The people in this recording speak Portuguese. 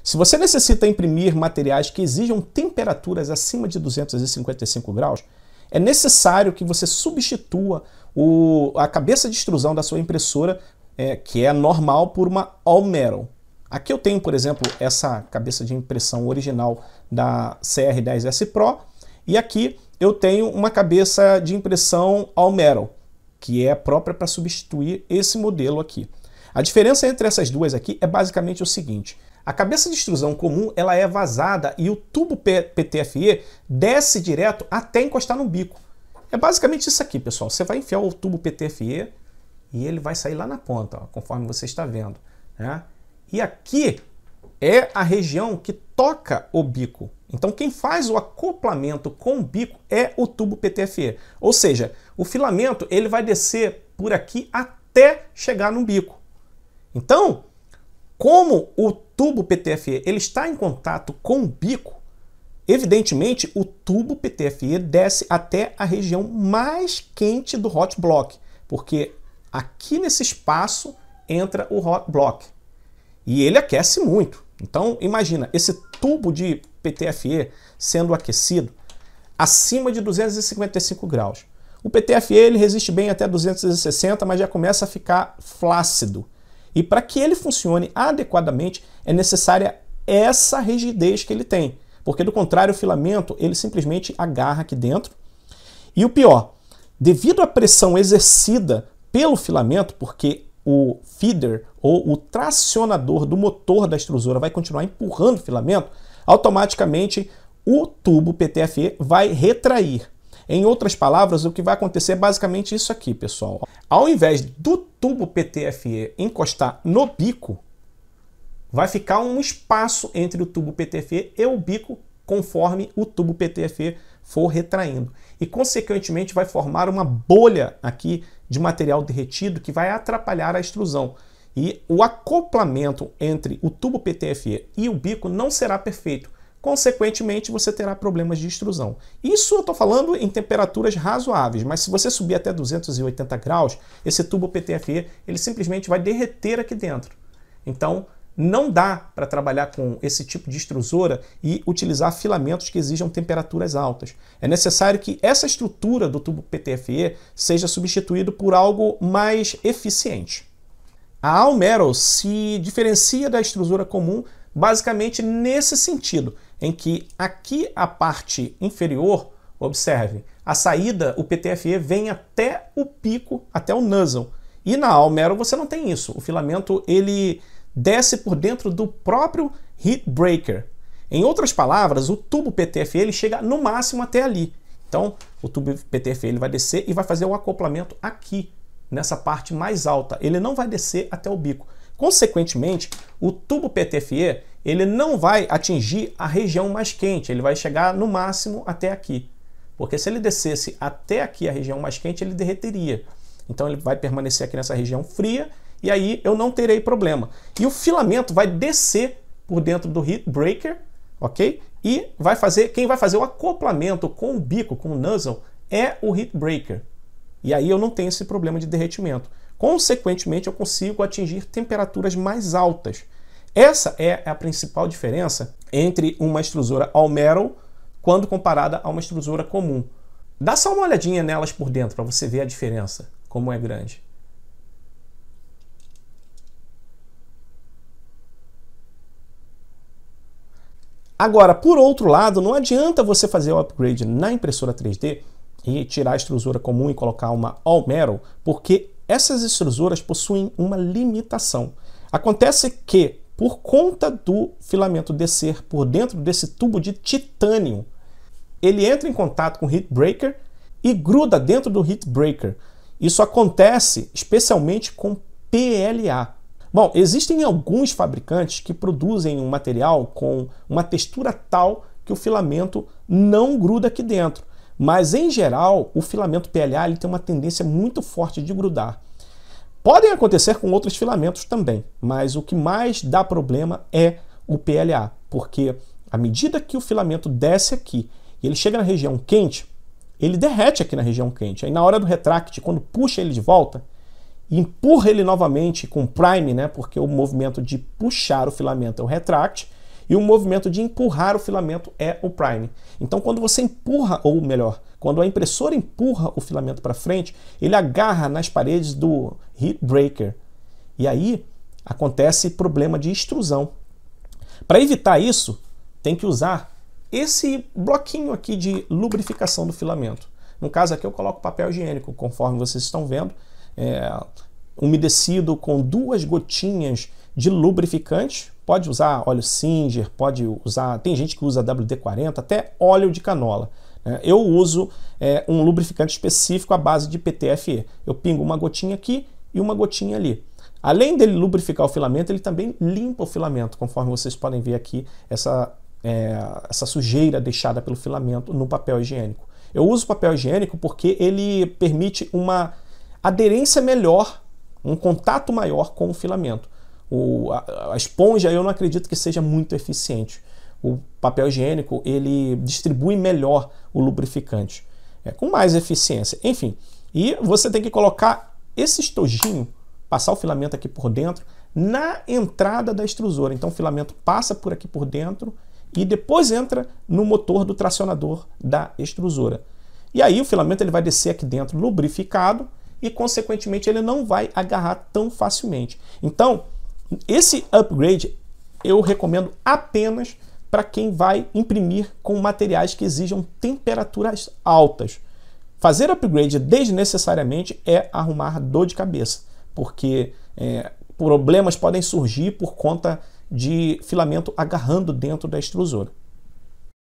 Se você necessita imprimir materiais que exijam temperaturas acima de 255 graus, é necessário que você substitua a cabeça de extrusão da sua impressora, que é normal, por uma all metal. Aqui eu tenho, por exemplo, essa cabeça de impressão original da CR10S Pro, e aqui eu tenho uma cabeça de impressão all metal, que é própria para substituir esse modelo aqui. A diferença entre essas duas aqui é basicamente o seguinte: a cabeça de extrusão comum ela é vazada e o tubo PTFE desce direto até encostar no bico. É basicamente isso aqui, pessoal. Você vai enfiar o tubo PTFE e ele vai sair lá na ponta, ó, conforme você está vendo, né? E aqui é a região que toca o bico. Então quem faz o acoplamento com o bico é o tubo PTFE. Ou seja, o filamento ele vai descer por aqui até chegar no bico. Então, como o tubo PTFE ele está em contato com o bico, evidentemente o tubo PTFE desce até a região mais quente do hot block, porque aqui nesse espaço entra o hot block e ele aquece muito. Então imagina esse tubo de PTFE sendo aquecido acima de 255 graus. O PTFE ele resiste bem até 260, mas já começa a ficar flácido. E para que ele funcione adequadamente, é necessária essa rigidez que ele tem. Porque do contrário, o filamento ele simplesmente agarra aqui dentro. E o pior, devido à pressão exercida pelo filamento, porque o feeder ou o tracionador do motor da extrusora vai continuar empurrando o filamento, automaticamente o tubo PTFE vai retrair. Em outras palavras, o que vai acontecer é basicamente isso aqui, pessoal. Ao invés do tubo PTFE encostar no bico, vai ficar um espaço entre o tubo PTFE e o bico conforme o tubo PTFE for retraindo. E, consequentemente, vai formar uma bolha aqui de material derretido que vai atrapalhar a extrusão. E o acoplamento entre o tubo PTFE e o bico não será perfeito. Consequentemente, você terá problemas de extrusão. Isso eu estou falando em temperaturas razoáveis, mas se você subir até 280 graus, esse tubo PTFE ele simplesmente vai derreter aqui dentro. Então, não dá para trabalhar com esse tipo de extrusora e utilizar filamentos que exijam temperaturas altas. É necessário que essa estrutura do tubo PTFE seja substituída por algo mais eficiente. A all metal se diferencia da extrusora comum basicamente nesse sentido, em que aqui a parte inferior, observe, a saída, o PTFE vem até o pico, até o nozzle. E na all metal você não tem isso. O filamento ele desce por dentro do próprio heat breaker. Em outras palavras, o tubo PTFE ele chega no máximo até ali. Então, o tubo PTFE ele vai descer e vai fazer o acoplamento aqui, nessa parte mais alta. Ele não vai descer até o bico. Consequentemente, o tubo PTFE ele não vai atingir a região mais quente, ele vai chegar no máximo até aqui. Porque se ele descesse até aqui a região mais quente, ele derreteria. Então ele vai permanecer aqui nessa região fria e aí eu não terei problema. E o filamento vai descer por dentro do heat breaker, ok? E vai fazer, quem vai fazer o acoplamento com o bico, com o nozzle, é o heat breaker. E aí eu não tenho esse problema de derretimento. Consequentemente, eu consigo atingir temperaturas mais altas. Essa é a principal diferença entre uma extrusora all metal quando comparada a uma extrusora comum. Dá só uma olhadinha nelas por dentro para você ver a diferença, como é grande. Agora, por outro lado, não adianta você fazer o upgrade na impressora 3D e tirar a extrusora comum e colocar uma all metal, porque essas extrusoras possuem uma limitação. Acontece que, por conta do filamento descer por dentro desse tubo de titânio, ele entra em contato com o heat breaker e gruda dentro do heat breaker. Isso acontece especialmente com PLA. Bom, existem alguns fabricantes que produzem um material com uma textura tal que o filamento não gruda aqui dentro. Mas, em geral, o filamento PLA ele tem uma tendência muito forte de grudar. Podem acontecer com outros filamentos também, mas o que mais dá problema é o PLA, porque à medida que o filamento desce aqui e ele chega na região quente, ele derrete aqui na região quente. Aí na hora do retract, quando puxa ele de volta, e empurra ele novamente com prime, né, porque o movimento de puxar o filamento é o retract, e o movimento de empurrar o filamento é o prime. Então, quando você empurra, ou melhor, quando a impressora empurra o filamento para frente, ele agarra nas paredes do heat breaker. E aí acontece problema de extrusão. Para evitar isso, tem que usar esse bloquinho aqui de lubrificação do filamento. No caso aqui eu coloco papel higiênico, conforme vocês estão vendo, umedecido com 2 gotinhas de lubrificante. Pode usar óleo Singer, pode usar, tem gente que usa WD-40, até óleo de canola. Eu uso um lubrificante específico à base de PTFE. Eu pingo uma gotinha aqui e uma gotinha ali. Além dele lubrificar o filamento, ele também limpa o filamento, conforme vocês podem ver aqui, essa sujeira deixada pelo filamento no papel higiênico. Eu uso papel higiênico porque ele permite uma aderência melhor, um contato maior com o filamento. A esponja eu não acredito que seja muito eficiente. O papel higiênico ele distribui melhor o lubrificante, com mais eficiência. Enfim, e você tem que colocar esse estojinho, passar o filamento aqui por dentro, na entrada da extrusora. Então o filamento passa por aqui por dentro e depois entra no motor do tracionador da extrusora. E aí o filamento ele vai descer aqui dentro lubrificado e, consequentemente, ele não vai agarrar tão facilmente. Então, esse upgrade eu recomendo apenas para quem vai imprimir com materiais que exijam temperaturas altas. Fazer upgrade desnecessariamente é arrumar dor de cabeça, porque problemas podem surgir por conta de filamento agarrando dentro da extrusora.